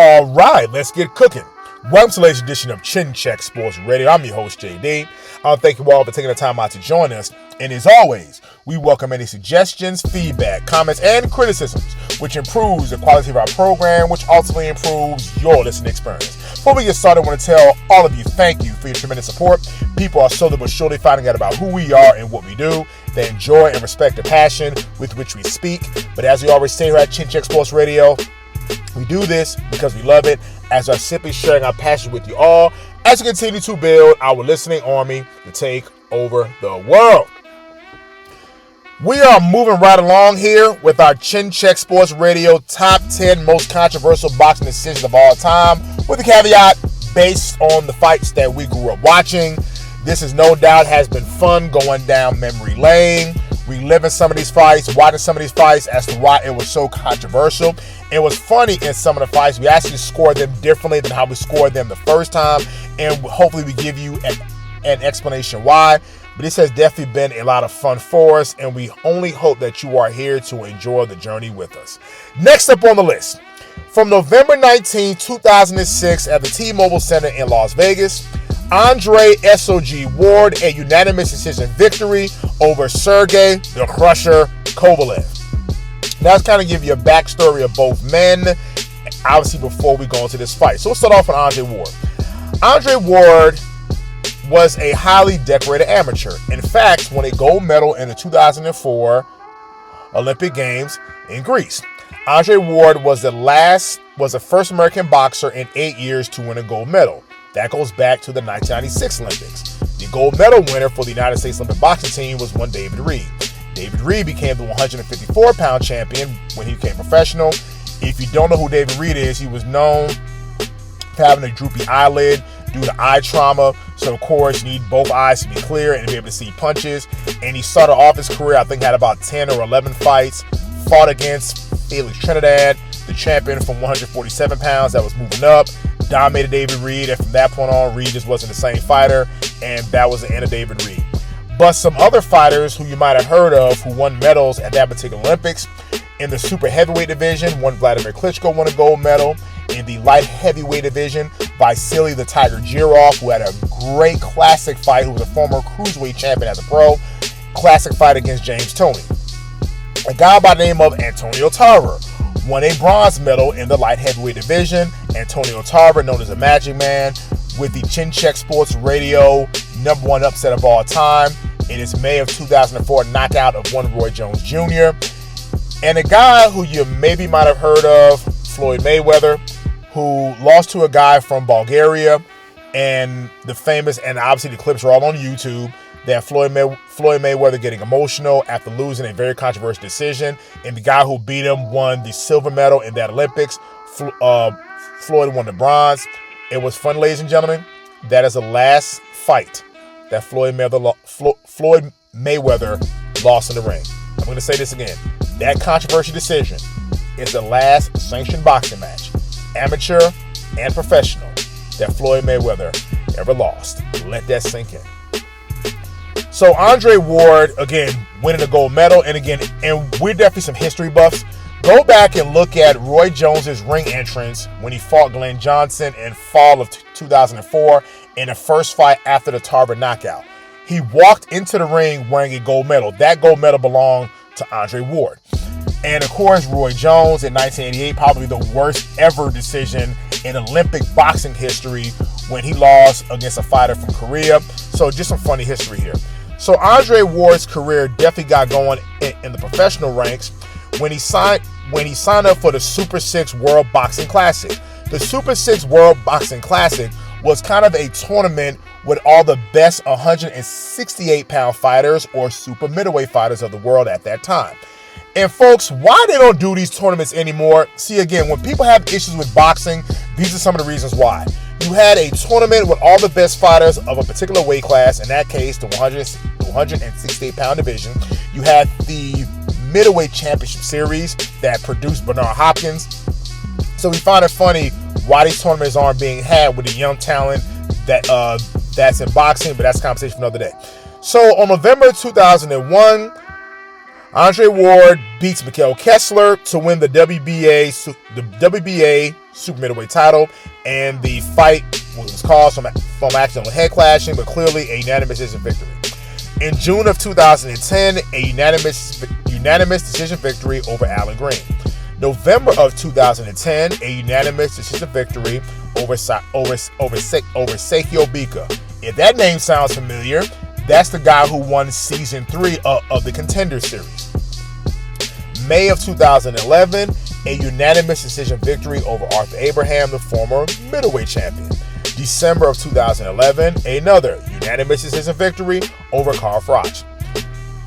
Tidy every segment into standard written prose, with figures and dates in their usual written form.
All right, let's get cooking. Welcome to the latest edition of Chin Check Sports Radio. I'm your host, JD. Thank you all for taking the time out to join us. And as always, we welcome any suggestions, feedback, comments, and criticisms, which improves the quality of our program, which ultimately improves your listening experience. Before we get started, I want to tell all of you thank you for your tremendous support. People are slowly but surely finding out about who we are and what we do. They enjoy and respect the passion with which we speak. But as we always say here at Chin Check Sports Radio, we do this because we love it, as we are simply sharing our passion with you all as we continue to build our listening army to take over the world. We are moving right along here with our Chin Check Sports Radio top 10 most controversial boxing decisions of all time, with a caveat based on the fights that we grew up watching. This is no doubt has been fun going down memory lane, reliving some of these fights, watching some of these fights as to why it was so controversial. It was funny in some of the fights. We actually scored them differently than how we scored them the first time, and hopefully we give you an explanation why. But this has definitely been a lot of fun for us, and we only hope that you are here to enjoy the journey with us. Next up on the list, from November 19, 2006 at the T-Mobile Center in Las Vegas, Andre S.O.G. Ward a unanimous decision victory over Sergey the Krusher Kovalev. Now, let's kind of give you a backstory of both men, obviously, before we go into this fight. So we'll start off with Andre Ward. Andre Ward was a highly decorated amateur. In fact, won a gold medal in the 2004 Olympic Games in Greece. Andre Ward was the first American boxer in 8 years to win a gold medal. That goes back to the 1996 Olympics. The gold medal winner for the United States Olympic boxing team was one David Reed. David Reed became the 154-pound champion when he became professional. If you don't know who David Reed is, he was known for having a droopy eyelid due to eye trauma. So, of course, you need both eyes to be clear and to be able to see punches. And he started off his career, I think, had about 10 or 11 fights, fought against Felix Trinidad, the champion from 147 pounds that was moving up, dominated David Reed, and from that point on, Reed just wasn't the same fighter, and that was the end of David Reed. But some other fighters who you might have heard of who won medals at that particular Olympics, in the super heavyweight division, one Vladimir Klitschko won a gold medal. In the light heavyweight division, Vasily the Tiger Girov, who had a great classic fight, who was a former cruiserweight champion as a pro, classic fight against James Toney. A guy by the name of Antonio Tarver won a bronze medal in the light heavyweight division. Antonio Tarver, known as the Magic Man, with the Chin Check Sports Radio #1 upset of all time in his May of 2004 knockout of one Roy Jones Jr. And a guy who you maybe might have heard of, Floyd Mayweather, who lost to a guy from Bulgaria, and the famous, and obviously the clips are all on YouTube, that Floyd Mayweather getting emotional after losing a very controversial decision, and the guy who beat him won the silver medal in that Olympics. Floyd won the bronze. It was fun, ladies and gentlemen. That is the last fight that Floyd Mayweather lost in the ring. I'm going to say this again. That controversial decision is the last sanctioned boxing match, amateur and professional, that Floyd Mayweather ever lost. Let that sink in. So Andre Ward, again, winning a gold medal. And again, and we're definitely some history buffs. Go back and look at Roy Jones's ring entrance when he fought Glenn Johnson in fall of 2004 in the first fight after the Tarver knockout. He walked into the ring wearing a gold medal. That gold medal belonged to Andre Ward. And of course, Roy Jones in 1988, probably the worst ever decision in Olympic boxing history when he lost against a fighter from Korea. So just some funny history here. So Andre Ward's career definitely got going in the professional ranks when he signed up for the Super 6 World Boxing Classic. The Super 6 World Boxing Classic was kind of a tournament with all the best 168-pound fighters or super middleweight fighters of the world at that time. And folks, why they don't do these tournaments anymore? See, again, when people have issues with boxing, these are some of the reasons why. You had a tournament with all the best fighters of a particular weight class, in that case, the 168-pound division. You had the middleweight championship series that produced Bernard Hopkins. So we find it funny why these tournaments aren't being had with the young talent that's in boxing, but that's a conversation for another day. So on November 2001, Andre Ward beats Mikhail Kessler to win the WBA super middleweight title, and the fight was caused from accidental head clashing, but clearly a unanimous decision victory. In June of 2010, a unanimous decision victory over Alan Green. November of 2010, a unanimous decision victory over Seiki Obika. If that name sounds familiar, that's the guy who won Season 3 of the Contender Series. May of 2011, a unanimous decision victory over Arthur Abraham, the former middleweight champion. December of 2011, another unanimous decision victory over Carl Froch.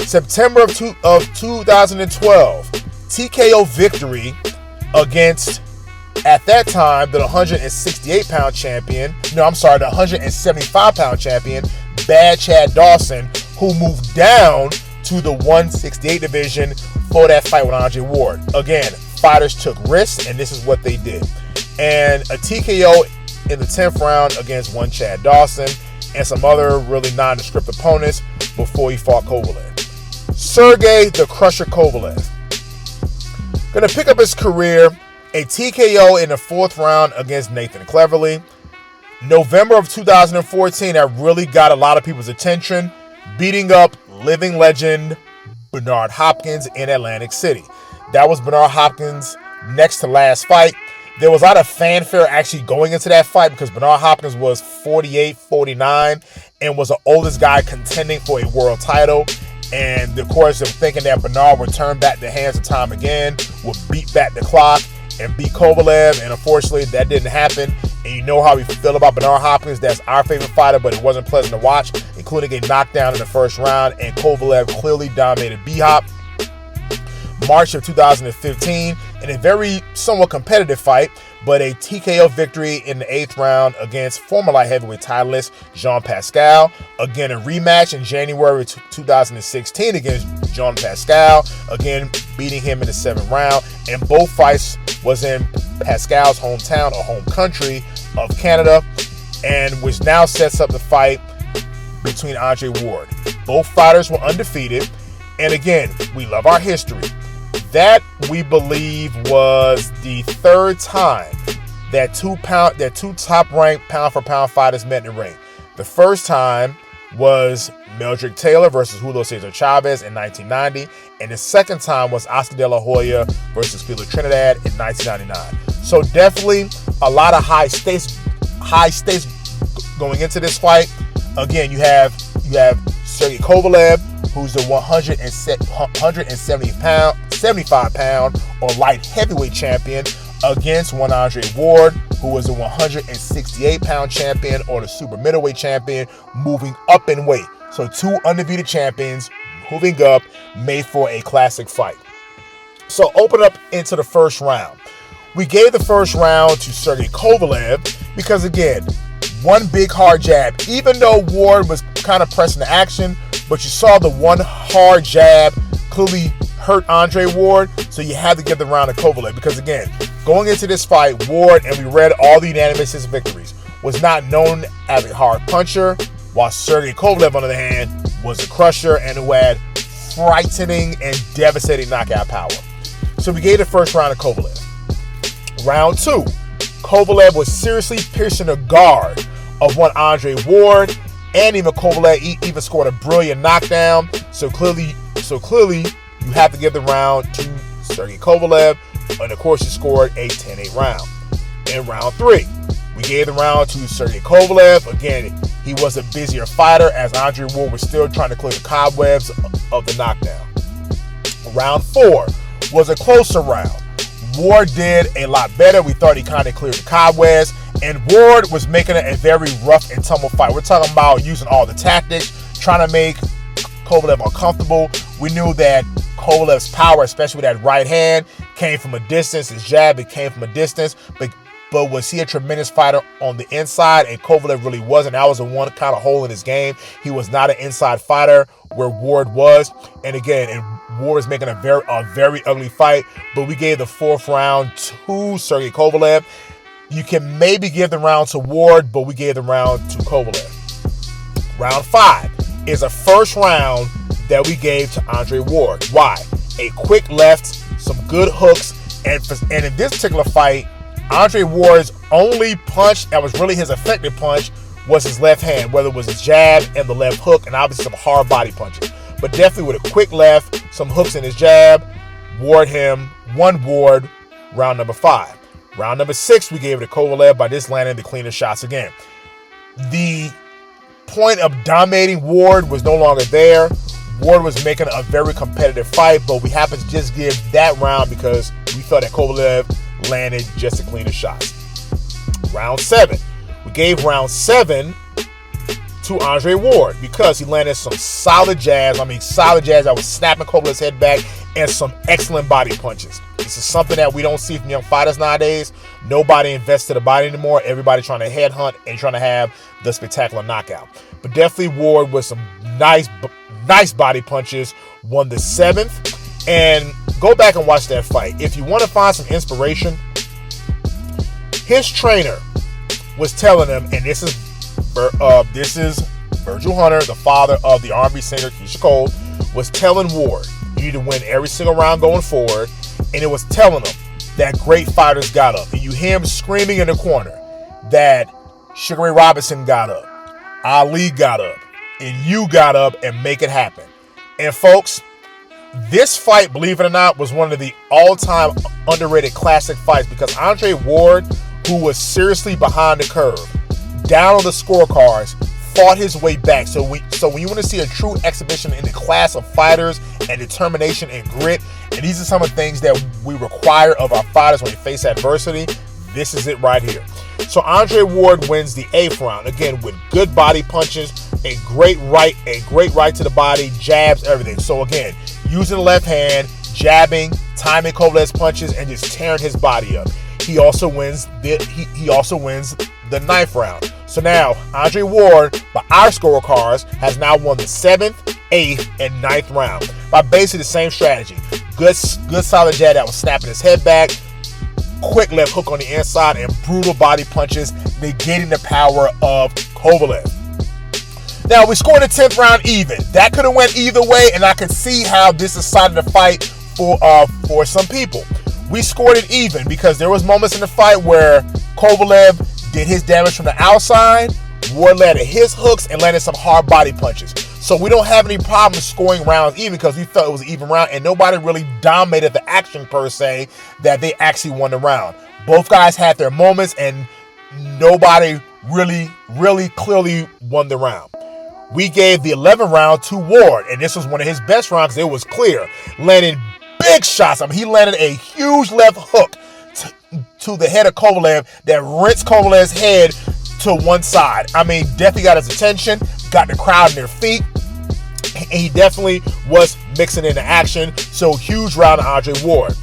September of 2012, TKO victory against, at that time, the 168-pound champion, the 175-pound champion, Bad Chad Dawson, who moved down to the 168 division for that fight with Andre Ward. Again, fighters took risks, and this is what they did. And a TKO in the 10th round against one Chad Dawson and some other really nondescript opponents before he fought Kovalev. Sergey the Krusher Kovalev. Going to pick up his career, a TKO in the 4th round against Nathan Cleverly. November of 2014, that really got a lot of people's attention, beating up living legend Bernard Hopkins in Atlantic City. That was Bernard Hopkins' next to last fight. There was a lot of fanfare actually going into that fight because Bernard Hopkins was 48, 49 and was the oldest guy contending for a world title. And of course, they're thinking that Bernard would turn back the hands of time again, would beat back the clock and beat Kovalev. And unfortunately, that didn't happen. And you know how we feel about Bernard Hopkins. That's our favorite fighter, but it wasn't pleasant to watch, including a knockdown in the 1st round. And Kovalev clearly dominated B-Hop. March of 2015, in a very somewhat competitive fight, but a TKO victory in the 8th round against former light heavyweight titleist Jean Pascal. Again, a rematch in January 2016 against Jean Pascal, again beating him in the 7th round. And both fights was in Pascal's hometown or home country of Canada, and which now sets up the fight between Andre Ward. Both fighters were undefeated, and again, we love our history. That, we believe, was the 3rd time that two top-ranked pound-for-pound fighters met in the ring. The first time was Meldrick Taylor versus Julio Cesar Chavez in 1990, and the second time was Oscar De La Hoya versus Felix Trinidad in 1999. So definitely a lot of high stakes going into this fight. Again, you have Sergey Kovalev, who's the 175-pound or light heavyweight champion, against one Andre Ward, who was the 168-pound champion or the super middleweight champion, moving up in weight. So 2 undefeated champions moving up, made for a classic fight. So open up into the 1st round. We gave the 1st round to Sergey Kovalev because, again, one big hard jab. Even though Ward was kind of pressing the action, but you saw the one hard jab clearly hurt Andre Ward, so you had to give the round to Kovalev because, again, going into this fight, Ward, and we read all the unanimous victories, was not known as a hard puncher, while Sergey Kovalev, on the other hand, was a crusher and who had frightening and devastating knockout power. So we gave the 1st round to Kovalev. Round 2, Kovalev was seriously piercing the guard of one Andre Ward, and even Kovalev even scored a brilliant knockdown. So clearly, you have to give the round to Sergey Kovalev, and of course, he scored a 10-8 round. In round 3, we gave the round to Sergey Kovalev. Again, he was a busier fighter as Andre Ward was still trying to clear the cobwebs of the knockdown. Round 4 was a closer round. Ward did a lot better. We thought he kind of cleared the cobwebs, and Ward was making it a very rough and tumble fight. We're talking about using all the tactics, trying to make Kovalev uncomfortable. We knew that Kovalev's power, especially with that right hand, came from a distance. His jab, it came from a distance. But was he a tremendous fighter on the inside? And Kovalev really wasn't. That was the one kind of hole in his game. He was not an inside fighter where Ward was. And again, Ward was making a very ugly fight. But we gave the 4th round to Sergey Kovalev. You can maybe give the round to Ward, but we gave the round to Kovalev. Round 5 is a 1st round that we gave to Andre Ward. Why? a quick left, some good hooks, and in this particular fight, Andre Ward's only punch that was really his effective punch was his left hand, whether it was his jab and the left hook, and obviously some hard body punches. But definitely with a quick left, some hooks in his jab, won Ward round number 5. Round number 6, we gave it to Kovalev by just landing the cleaner shots again. The point of dominating Ward was no longer there. Ward was making a very competitive fight, but we happened to just give that round because we thought that Kovalev landed just the cleaner shots. Round 7. We gave round 7 to Andre Ward because he landed some solid jabs. Solid jabs that was snapping Kovalev's head back and some excellent body punches. This is something that we don't see from young fighters nowadays. Nobody invests to the body anymore. Everybody trying to headhunt and trying to have the spectacular knockout. But definitely Ward with some nice body punches won the 7th. And go back and watch that fight. If you want to find some inspiration, his trainer was telling him, and this is Virgil Hunter, the father of the R&B singer Keisha Cole, was telling Ward, you need to win every single round going forward. And it was telling him that great fighters got up. And you hear him screaming in the corner that Sugar Ray Robinson got up, Ali got up, and you got up and make it happen. And folks, this fight, believe it or not, was one of the all-time underrated classic fights because Andre Ward, who was seriously behind the curve, down on the scorecards, fought his way back. So when you want to see a true exhibition in the class of fighters and determination and grit, and these are some of the things that we require of our fighters when they face adversity, this is it right here. So Andre Ward wins the 8th round, again with good body punches, a great right to the body, jabs, everything. So again, using the left hand, jabbing, timing Kovalev's punches, and just tearing his body up. He also wins the 9th round. So now Andre Ward, by our scorecards, has now won the 7th, 8th, and 9th round by basically the same strategy. Good solid jab that was snapping his head back, quick left hook on the inside, and brutal body punches, negating the power of Kovalev. Now, we scored the 10th round even. That could have went either way, and I could see how this decided to fight for some people. We scored it even because there was moments in the fight where Kovalev did his damage from the outside, Ward landed his hooks, and landed some hard body punches. So we don't have any problem scoring rounds even because we felt it was an even round and nobody really dominated the action per se that they actually won the round. Both guys had their moments and nobody really clearly won the round. We gave the 11th round to Ward, and this was one of his best rounds. It was clear, landing big shots. He landed a huge left hook to the head of Kovalev that rinsed Kovalev's head to one side. Definitely got his attention, got the crowd on their feet, and he definitely was mixing in the action. So huge round to Andre Ward.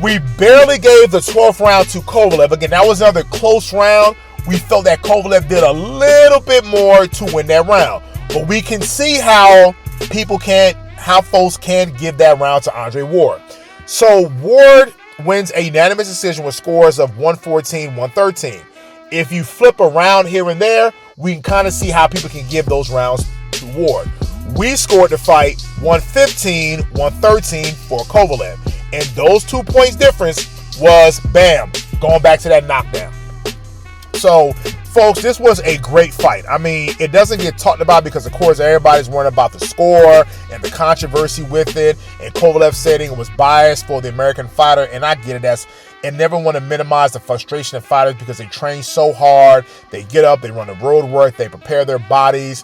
We barely gave the 12th round to Kovalev. Again, that was another close round. We felt that Kovalev did a little bit more to win that round. But we can see how folks can give that round to Andre Ward. So Ward wins a unanimous decision with scores of 114-113. If you flip around here and there, we can kind of see how people can give those rounds to Ward. We scored the fight 115-113 for Kovalev. And those 2 points difference was, bam, going back to that knockdown. So, folks, this was a great fight. It doesn't get talked about because, of course, everybody's worrying about the score and the controversy with it. And Kovalev said it was biased for the American fighter, and I get it. And never want to minimize the frustration of fighters because they train so hard. They get up, they run the road work, they prepare their bodies.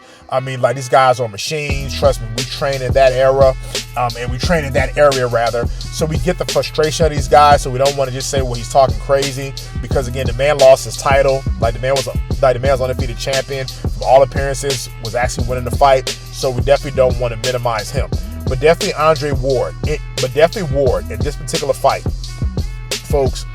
These guys are machines. Trust me, we train in that era, and we train in that area rather. So we get the frustration of these guys. So we don't want to just say, well, he's talking crazy because again, the man lost his title. The man was undefeated champion. From all appearances, was actually winning the fight. So we definitely don't want to minimize him. But definitely Andre Ward. Ward in this particular fight, folks.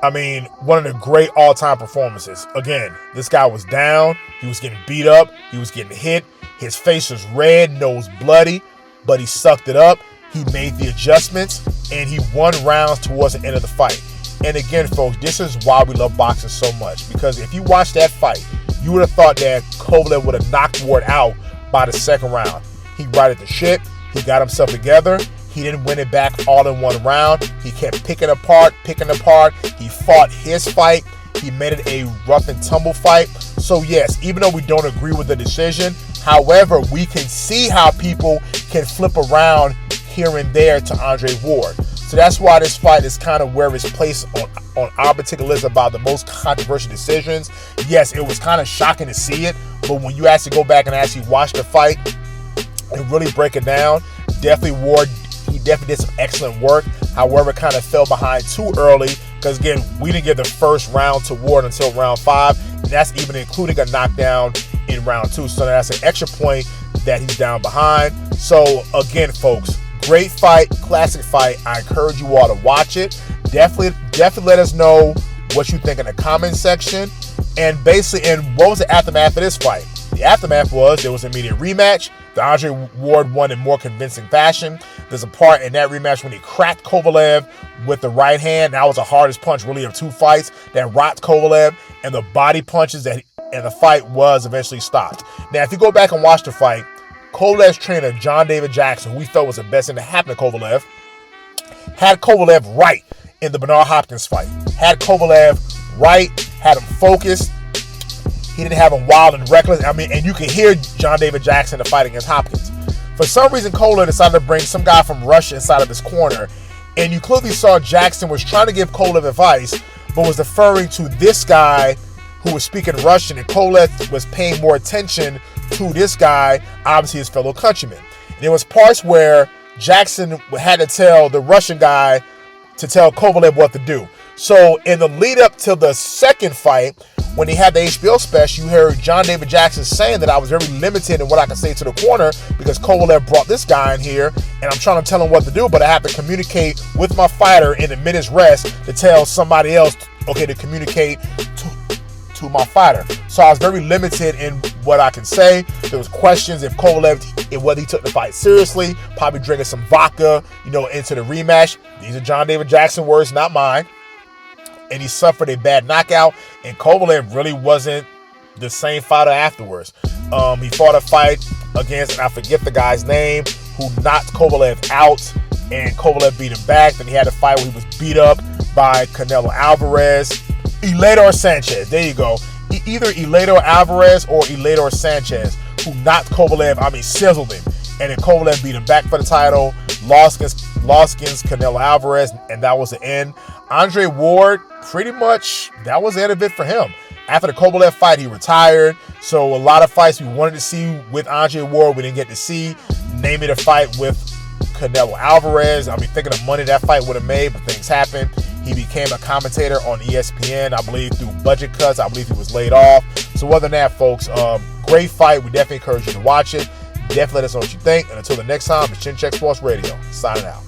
One of the great all-time performances. Again, this guy was down. He was getting beat up. He was getting hit. His face was red, nose bloody, but he sucked it up. He made the adjustments, and he won rounds towards the end of the fight. And again, folks, this is why we love boxing so much. Because if you watch that fight, you would have thought that Kovalev would have knocked Ward out by the 2nd round. He righted the ship. He got himself together. He didn't win it back all in one round. He kept picking apart. He fought his fight. He made it a rough and tumble fight. So yes, even though we don't agree with the decision, however, we can see how people can flip around here and there to Andre Ward. So that's why this fight is kind of where it's placed on our particular list about the most controversial decisions. Yes, it was kind of shocking to see it, but when you actually go back and actually watch the fight and really break it down, definitely Ward, he definitely did some excellent work. However, kind of fell behind too early because, again, we didn't get the first round to Ward until round 5, and that's even including a knockdown in round 2. So that's an extra point that he's down behind. So, again, folks, great fight, classic fight. I encourage you all to watch it. Definitely let us know what you think in the comment section. And what was the aftermath of this fight? The aftermath was there was an immediate rematch. The Andre Ward won in more convincing fashion. There's a part in that rematch when he cracked Kovalev with the right hand. That was the hardest punch really of 2 fights that rocked Kovalev, and the body punches and the fight was eventually stopped. Now, if you go back and watch the fight, Kovalev's trainer, John David Jackson, who we felt was the best thing to happen to Kovalev, had Kovalev right in the Bernard Hopkins fight. Had Kovalev right, had him focused. He didn't have him wild and reckless. I mean, and you can hear John David Jackson in the fight against Hopkins. For some reason, Kovalev decided to bring some guy from Russia inside of his corner, and you clearly saw Jackson was trying to give Kovalev advice, but was deferring to this guy who was speaking Russian, and Kovalev was paying more attention to this guy, obviously his fellow countryman. And there was parts where Jackson had to tell the Russian guy to tell Kovalev what to do. So in the lead up to the second fight, when he had the HBO special, you heard John David Jackson saying that I was very limited in what I could say to the corner because Kovalev brought this guy in here and I'm trying to tell him what to do, but I have to communicate with my fighter in a minute's rest to tell somebody else, okay, to communicate to my fighter. So I was very limited in what I can say. There was questions if Kovalev, whether he took the fight seriously, probably drinking some vodka, into the rematch. These are John David Jackson words, not mine. And he suffered a bad knockout, and Kovalev really wasn't the same fighter afterwards. He fought a fight against, and I forget the guy's name, who knocked Kovalev out, and Kovalev beat him back. Then he had a fight where he was beat up by Canelo Alvarez. Elador Sanchez, there you go. Either Elador Alvarez or Elador Sanchez, who knocked Kovalev, sizzled him. And then Kovalev beat him back for the title, lost against Canelo Alvarez, and that was the end. Andre Ward, pretty much, that was the end of it for him. After the Kovalev fight, he retired. So a lot of fights we wanted to see with Andre Ward, we didn't get to see. Naming a fight with Canelo Alvarez. Thinking of money that fight would have made, but things happened. He became a commentator on ESPN, I believe, through budget cuts. I believe he was laid off. So other than that, folks, great fight. We definitely encourage you to watch it. Definitely let us know what you think. And until the next time, it's Chin Check Sports Radio. Signing out.